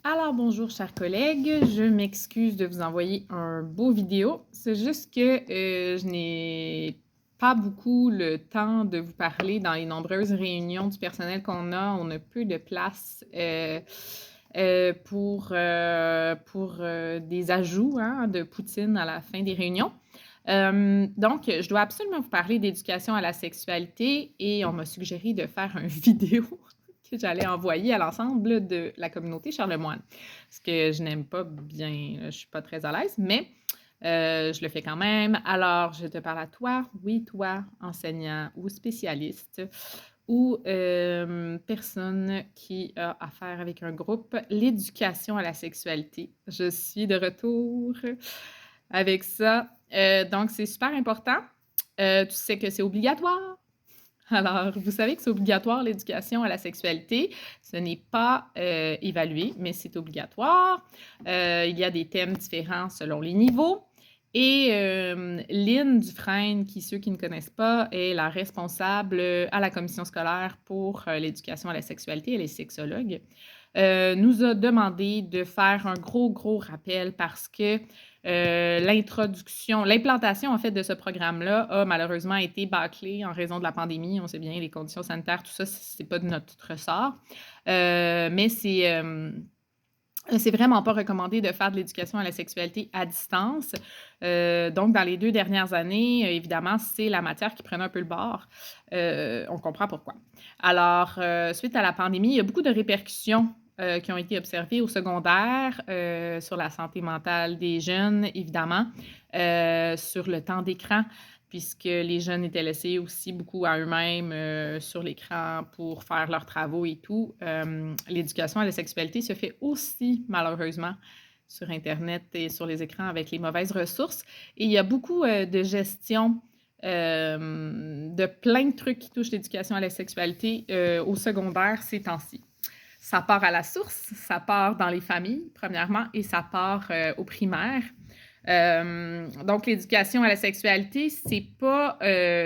Alors bonjour chers collègues, je m'excuse de vous envoyer un beau vidéo. C'est juste que je n'ai pas beaucoup le temps de vous parler dans les nombreuses réunions du personnel qu'on a. On a peu de place pour des ajouts de poutine à la fin des réunions. Donc, je dois absolument vous parler d'éducation à la sexualité et on m'a suggéré de faire une vidéo que j'allais envoyer à l'ensemble de la communauté Charlemagne. Ce que je n'aime pas bien, je suis pas très à l'aise, mais je le fais quand même. Alors, je te parle à toi, oui, toi, enseignant ou spécialiste ou personne qui a affaire avec un groupe, l'éducation à la sexualité. Je suis de retour avec ça. Donc, c'est super important. Tu sais que c'est obligatoire. Alors, vous savez que c'est obligatoire l'éducation à la sexualité. Ce n'est pas évalué, mais c'est obligatoire. Il y a des thèmes différents selon les niveaux. Et Lynn Dufresne, qui, ceux qui ne connaissent pas, est la responsable à la commission scolaire pour l'éducation à la sexualité. Elle est sexologue. Nous a demandé de faire un gros rappel parce que l'implantation en fait de ce programme-là a malheureusement été bâclée en raison de la pandémie. On sait bien, les conditions sanitaires, tout ça, c'est pas de notre ressort. Mais c'est vraiment pas recommandé de faire de l'éducation à la sexualité à distance. Donc, dans les 2 dernières années, évidemment, c'est la matière qui prenait un peu le bord. On comprend pourquoi. Alors, suite à la pandémie, il y a beaucoup de répercussions qui ont été observées au secondaire sur la santé mentale des jeunes, évidemment, sur le temps d'écran, puisque les jeunes étaient laissés aussi beaucoup à eux-mêmes sur l'écran pour faire leurs travaux et tout. L'éducation à la sexualité se fait aussi, malheureusement, sur Internet et sur les écrans avec les mauvaises ressources. Et il y a beaucoup de gestion de plein de trucs qui touchent l'éducation à la sexualité au secondaire ces temps-ci. Ça part à la source, ça part dans les familles, premièrement, et ça part au primaire. Donc, l'éducation à la sexualité, c'est pas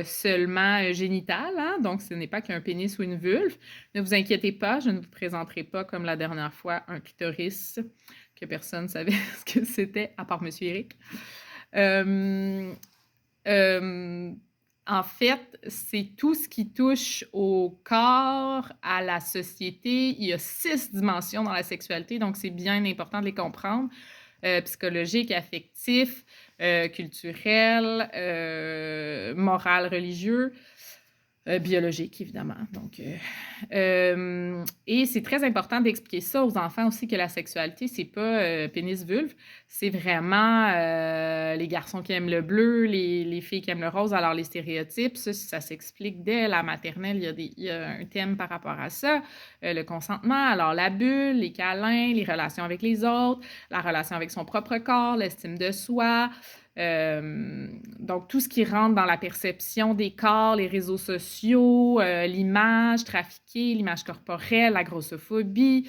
seulement génital, hein? Donc ce n'est pas qu'un pénis ou une vulve. Ne vous inquiétez pas, je ne vous présenterai pas comme la dernière fois un clitoris que personne ne savait ce que c'était, à part Monsieur Eric. Euh, euh, En fait, c'est tout ce qui touche au corps, à la société. Il y a 6 dimensions dans la sexualité, donc c'est bien important de les comprendre. Psychologique, affectif, culturel, moral, religieux, biologique, évidemment. Donc, et c'est très important d'expliquer ça aux enfants aussi que la sexualité, c'est pas pénis-vulve, c'est vraiment les garçons qui aiment le bleu, les filles qui aiment le rose. Alors, les stéréotypes, ça s'explique dès la maternelle. Il y a un thème par rapport à ça. Le consentement, alors la bulle, les câlins, les relations avec les autres, la relation avec son propre corps, l'estime de soi. Donc, tout ce qui rentre dans la perception des corps, les réseaux sociaux, l'image trafiquée, l'image corporelle, la grossophobie.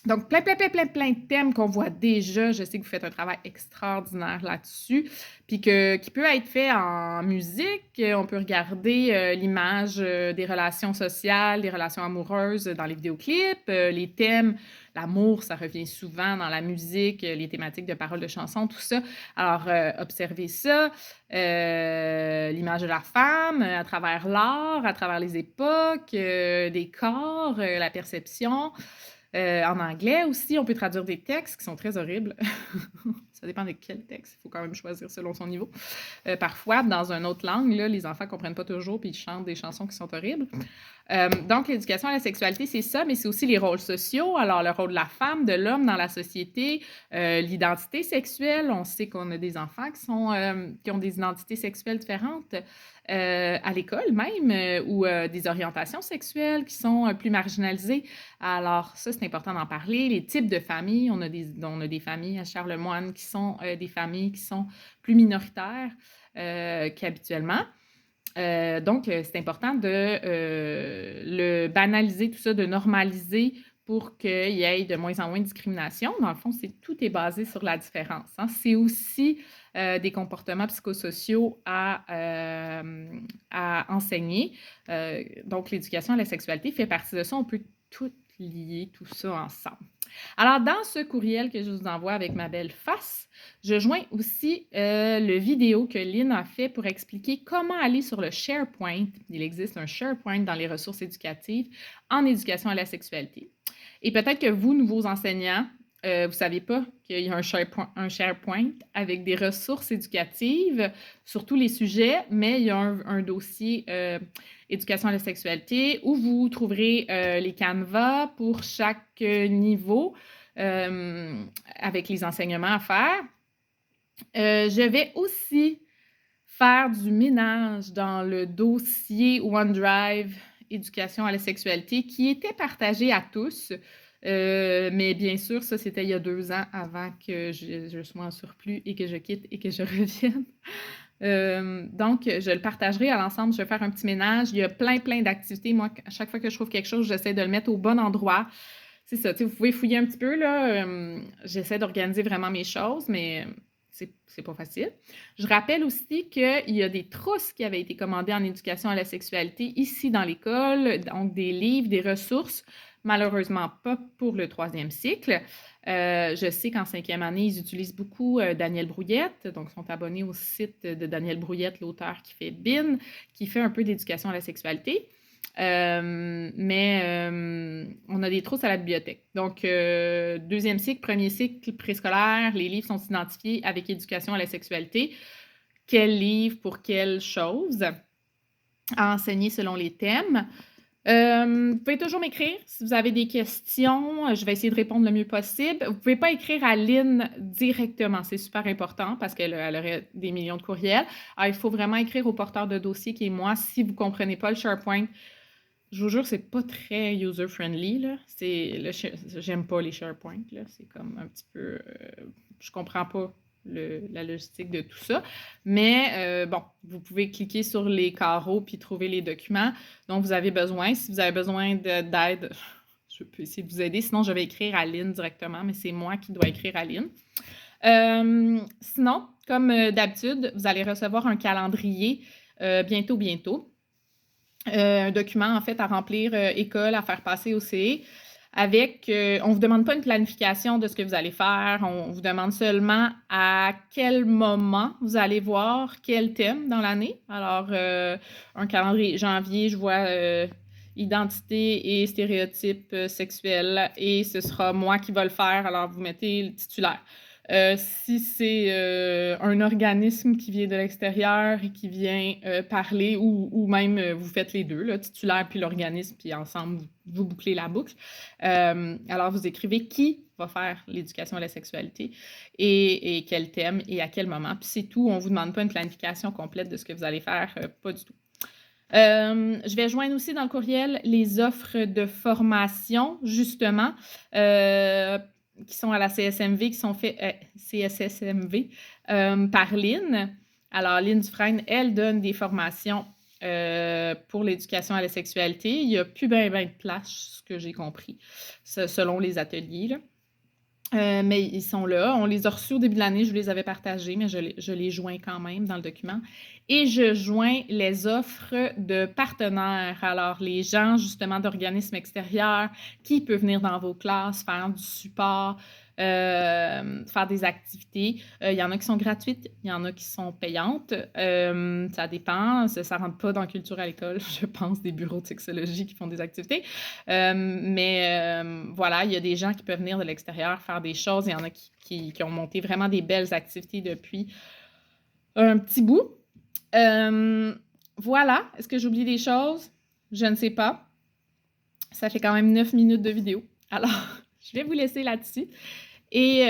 Donc, plein de thèmes qu'on voit déjà. Je sais que vous faites un travail extraordinaire là-dessus, puis qui peut être fait en musique. On peut regarder l'image des relations sociales, des relations amoureuses dans les vidéoclips. Les thèmes, l'amour, ça revient souvent dans la musique, les thématiques de paroles de chansons, tout ça. Alors, observez ça. L'image de la femme à travers l'art, à travers les époques, des corps, la perception. En anglais aussi, on peut traduire des textes qui sont très horribles. Ça dépend de quel texte. Il faut quand même choisir selon son niveau. Parfois, dans une autre langue, là, les enfants ne comprennent pas toujours puis ils chantent des chansons qui sont horribles. Donc, l'éducation à la sexualité, c'est ça, mais c'est aussi les rôles sociaux. Alors, le rôle de la femme, de l'homme dans la société, l'identité sexuelle. On sait qu'on a des enfants qui ont des identités sexuelles différentes à l'école même, ou des orientations sexuelles qui sont plus marginalisées. Alors, ça, c'est important d'en parler. Les types de familles, on a des familles à Charlemagne qui sont des familles qui sont plus minoritaires qu'habituellement. Donc, c'est important de le banaliser, tout ça, de normaliser pour qu'il y ait de moins en moins de discrimination. Dans le fond, tout est basé sur la différence. Hein. C'est aussi des comportements psychosociaux à enseigner. Donc, l'éducation à la sexualité fait partie de ça. On peut toutes lier tout ça ensemble. Alors, dans ce courriel que je vous envoie avec ma belle face, je joins aussi le vidéo que Lynn a fait pour expliquer comment aller sur le SharePoint. Il existe un SharePoint dans les ressources éducatives en éducation à la sexualité. Et peut-être que vous, nouveaux enseignants, vous ne savez pas qu'il y a un SharePoint avec des ressources éducatives sur tous les sujets, mais il y a un dossier éducation à la sexualité où vous trouverez les canevas pour chaque niveau avec les enseignements à faire. Je vais aussi faire du ménage dans le dossier OneDrive éducation à la sexualité qui était partagé à tous. Mais bien sûr, ça, c'était il y a 2 ans avant que je sois en surplus et que je quitte et que je revienne. Donc, je le partagerai à l'ensemble. Je vais faire un petit ménage. Il y a plein d'activités. Moi, à chaque fois que je trouve quelque chose, j'essaie de le mettre au bon endroit. C'est ça, vous pouvez fouiller un petit peu, là. J'essaie d'organiser vraiment mes choses, mais c'est pas facile. Je rappelle aussi qu'il y a des trousses qui avaient été commandées en éducation à la sexualité ici dans l'école, donc des livres, des ressources. Malheureusement, pas pour le 3e cycle. Je sais qu'en 5e année, ils utilisent beaucoup Daniel Brouillette, donc ils sont abonnés au site de Daniel Brouillette, l'auteur qui fait BIN, qui fait un peu d'éducation à la sexualité. Mais on a des trousses à la bibliothèque. Donc, 2e cycle, 1er cycle préscolaire, les livres sont identifiés avec éducation à la sexualité. Quel livre pour quelle chose à enseigner selon les thèmes. Vous pouvez toujours m'écrire si vous avez des questions. Je vais essayer de répondre le mieux possible. Vous ne pouvez pas écrire à Lynn directement. C'est super important parce qu'elle aurait des millions de courriels. Alors, il faut vraiment écrire au porteur de dossier qui est moi. Si vous ne comprenez pas le SharePoint, je vous jure que c'est pas très user-friendly, là. J'aime pas les SharePoint, là. C'est comme un petit peu... je comprends pas la logistique de tout ça. Mais bon, vous pouvez cliquer sur les carreaux puis trouver les documents dont vous avez besoin. Si vous avez besoin d'aide, je peux essayer de vous aider. Sinon, je vais écrire à Lynn directement, mais c'est moi qui dois écrire à Lynn. Sinon, comme d'habitude, vous allez recevoir un calendrier bientôt. Un document, en fait, à remplir école, à faire passer au CE. On ne vous demande pas une planification de ce que vous allez faire, on vous demande seulement à quel moment vous allez voir quel thème dans l'année. Alors, un calendrier janvier, je vois identité et stéréotypes sexuels et ce sera moi qui va le faire, alors vous mettez le titulaire. Si c'est un organisme qui vient de l'extérieur et qui vient parler, ou même vous faites les deux, le titulaire puis l'organisme, puis ensemble, vous bouclez la boucle. Alors, vous écrivez qui va faire l'éducation à la sexualité et quel thème et à quel moment. Puis c'est tout, on ne vous demande pas une planification complète de ce que vous allez faire, pas du tout. Je vais joindre aussi dans le courriel les offres de formation, justement, qui sont à la CSMV, qui sont faites CSSMV par Lynn. Alors, Lynn Dufresne, elle donne des formations pour l'éducation à la sexualité. Il n'y a plus bien de place, ce que j'ai compris, selon les ateliers, là. Mais ils sont là. On les a reçus au début de l'année, je vous les avais partagés, mais je les joins quand même dans le document. Et je joins les offres de partenaires. Alors, les gens, justement, d'organismes extérieurs qui peuvent venir dans vos classes, faire du support, faire des activités. Il y en a qui sont gratuites, il y en a qui sont payantes. Ça dépend. Ça ne rentre pas dans Culture à l'école, je pense, des bureaux de sexologie qui font des activités. Mais voilà, il y a des gens qui peuvent venir de l'extérieur faire des choses. Il y en a qui ont monté vraiment des belles activités depuis un petit bout. Voilà. Est-ce que j'oublie des choses? Je ne sais pas. Ça fait quand même 9 minutes de vidéo. Alors, je vais vous laisser là-dessus. Et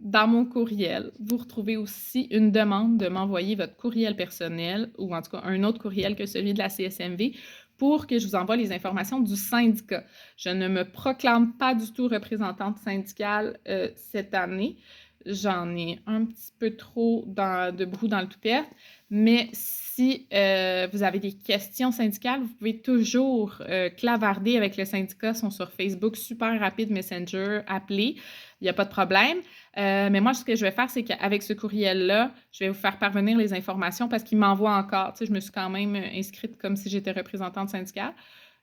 dans mon courriel, vous retrouvez aussi une demande de m'envoyer votre courriel personnel ou en tout cas un autre courriel que celui de la CSMV pour que je vous envoie les informations du syndicat. Je ne me proclame pas du tout représentante syndicale cette année. J'en ai un petit peu trop de brou dans le toupette, mais si vous avez des questions syndicales, vous pouvez toujours clavarder avec le syndicat. Ils sont sur Facebook, super rapide, Messenger, appeler. Il n'y a pas de problème. Mais moi, ce que je vais faire, c'est qu'avec ce courriel-là, je vais vous faire parvenir les informations parce qu'ils m'envoient encore. Tu sais, je me suis quand même inscrite comme si j'étais représentante syndicale.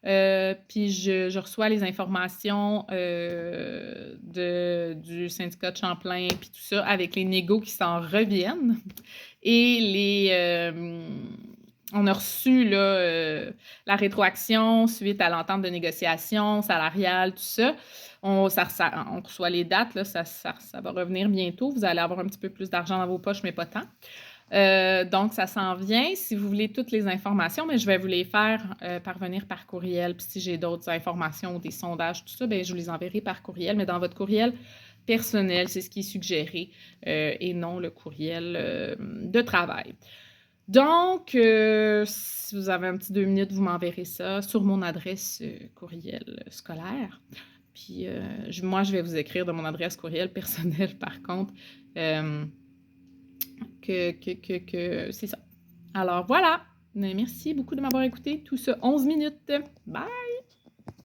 Puis je reçois les informations, du syndicat de Champlain puis tout ça avec les négos qui s'en reviennent et on a reçu là, la rétroaction suite à l'entente de négociation salariale, tout ça. On reçoit les dates, là, ça va revenir bientôt. Vous allez avoir un petit peu plus d'argent dans vos poches, mais pas tant. Donc ça s'en vient. Si vous voulez toutes les informations, mais je vais vous les faire, parvenir par courriel. Puis si j'ai d'autres informations ou des sondages, tout ça, bien, je vous les enverrai par courriel, mais dans votre courriel personnel, c'est ce qui est suggéré, et non le courriel, de travail. Donc, si vous avez un petit 2 minutes, vous m'enverrez ça sur mon adresse, courriel scolaire. Puis, je vais vous écrire de mon adresse courriel personnelle par contre, hem que c'est ça. Alors voilà, mais merci beaucoup de m'avoir écouté tout ce 11 minutes. Bye!